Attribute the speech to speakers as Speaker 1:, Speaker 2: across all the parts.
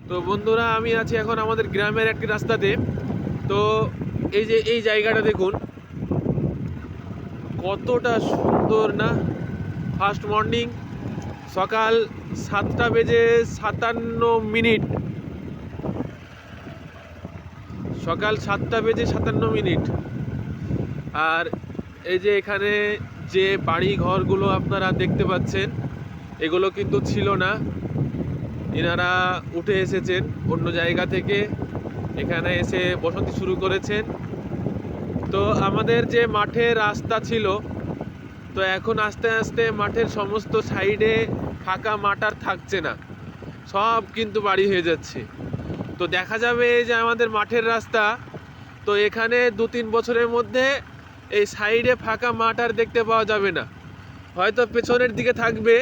Speaker 1: তো বন্ধুরা, আমি আছি এখন আমাদের গ্রামের একটি রাস্তাতে। তো এই যে এই জায়গাটা দেখুন, কতটা সুন্দর না। ফার্স্ট মর্নিং, সকাল 7টা বেজে 57 মিনিট, সকাল 7টা বেজে 57 মিনিট। আর এই যে এখানে যে বাড়ি ঘরগুলো আপনারা দেখতে পাচ্ছেন, এগুলো কিন্তু ছিল না। এনারা উঠে এসেছেন অন্য জায়গা থেকে, এখানে এসে বসতি শুরু করেছেন। তো আমাদের যে মাঠের রাস্তা ছিল, তো এখন আস্তে আস্তে মাঠের সমস্ত সাইডে ফাঁকা মাঠ আর থাকছে না, সব কিন্তু বাড়ি হয়ে যাচ্ছে। তো দেখা যাবে এই যে আমাদের মাঠের রাস্তা, তো এখানে 2-3 বছরের মধ্যে এই সাইডে ফাঁকা মাঠ আর দেখতে পাওয়া যাবে না। হয়তো পেছনের দিকে থাকবে,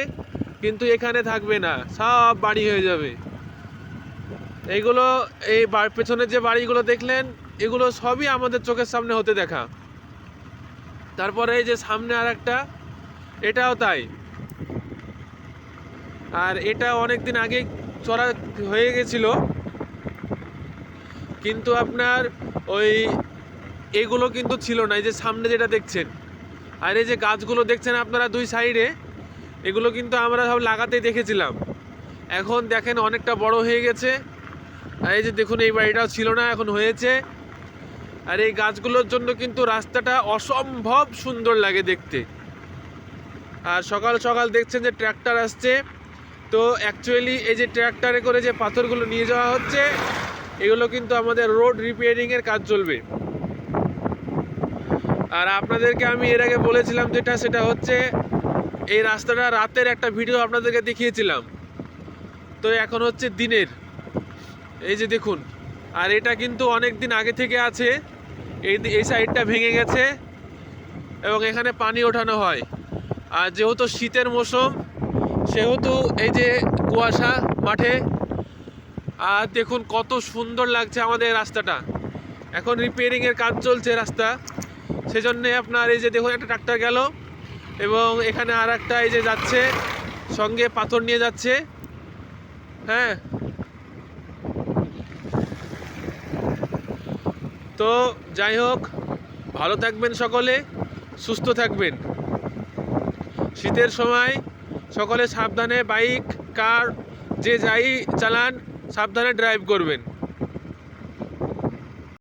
Speaker 1: কিন্তু এখানে থাকবে না, সব বাড়ি হয়ে যাবে। এইগুলো এই পেছনের যে বাড়িগুলো দেখলেন, এগুলো সবই আমাদের চোখের সামনে হতে দেখা। তারপরে এই যে সামনে আর একটা, এটাও তাই। আর এটা অনেক দিন আগে চড়া হয়ে গেছিল, কিন্তু আপনার ওই এগুলো কিন্তু ছিল না। এই যে সামনে যেটা দেখছেন, আর এই যে গাছগুলো দেখছেন আপনারা দুই সাইডে, এগুলো কিন্তু আমরা সব লাগাতেই দেখেছিলাম। এখন দেখেন অনেকটা বড় হয়ে গেছে। আর এই যে দেখুন, এই বাড়িটাও ছিল না, এখন হয়েছে। আর এই গাছগুলোর জন্য কিন্তু রাস্তাটা অসম্ভব সুন্দর লাগে দেখতে। আর সকাল সকাল দেখছেন যে ট্র্যাক্টর আসছে। তো অ্যাকচুয়ালি এই যে ট্র্যাক্টরে করে যে পাথরগুলো নিয়ে যাওয়া হচ্ছে, এগুলো কিন্তু আমাদের রোড রিপেয়ারিংয়ের কাজ চলবে। আর আপনাদেরকে আমি এর আগে বলেছিলাম যেটা, সেটা হচ্ছে এই রাস্তাটা রাতের একটা ভিডিও আপনাদেরকে দেখিয়েছিলাম। তো এখন হচ্ছে দিনের। এই যে দেখুন, আর এটা কিন্তু অনেক দিন আগে থেকে আছে। এই সাইডটা ভেঙে গেছে এবং এখানে পানি ওঠানো হয়। আর যেহেতু শীতের মৌসুম, সেহেতু এই যে কুয়াশা মাঠে। আর দেখুন কত সুন্দর লাগছে আমাদের রাস্তাটা। এখন রিপেয়ারিংয়ের কাজ চলছে রাস্তা, সেজন্যে আপনার এই যে দেখুন একটা ট্রাক্টর গেল, এবং এখানে আর একটা এই যে যাচ্ছে, সঙ্গে পাথর নিয়ে যাচ্ছে। হ্যাঁ, তো যাই হোক, ভালো থাকবেন সকলে, সুস্থ থাকবেন। শীতের সময় সকলে সাবধানে বাইক, কার, যে যাই চালান, সাবধানে ড্রাইভ করবেন।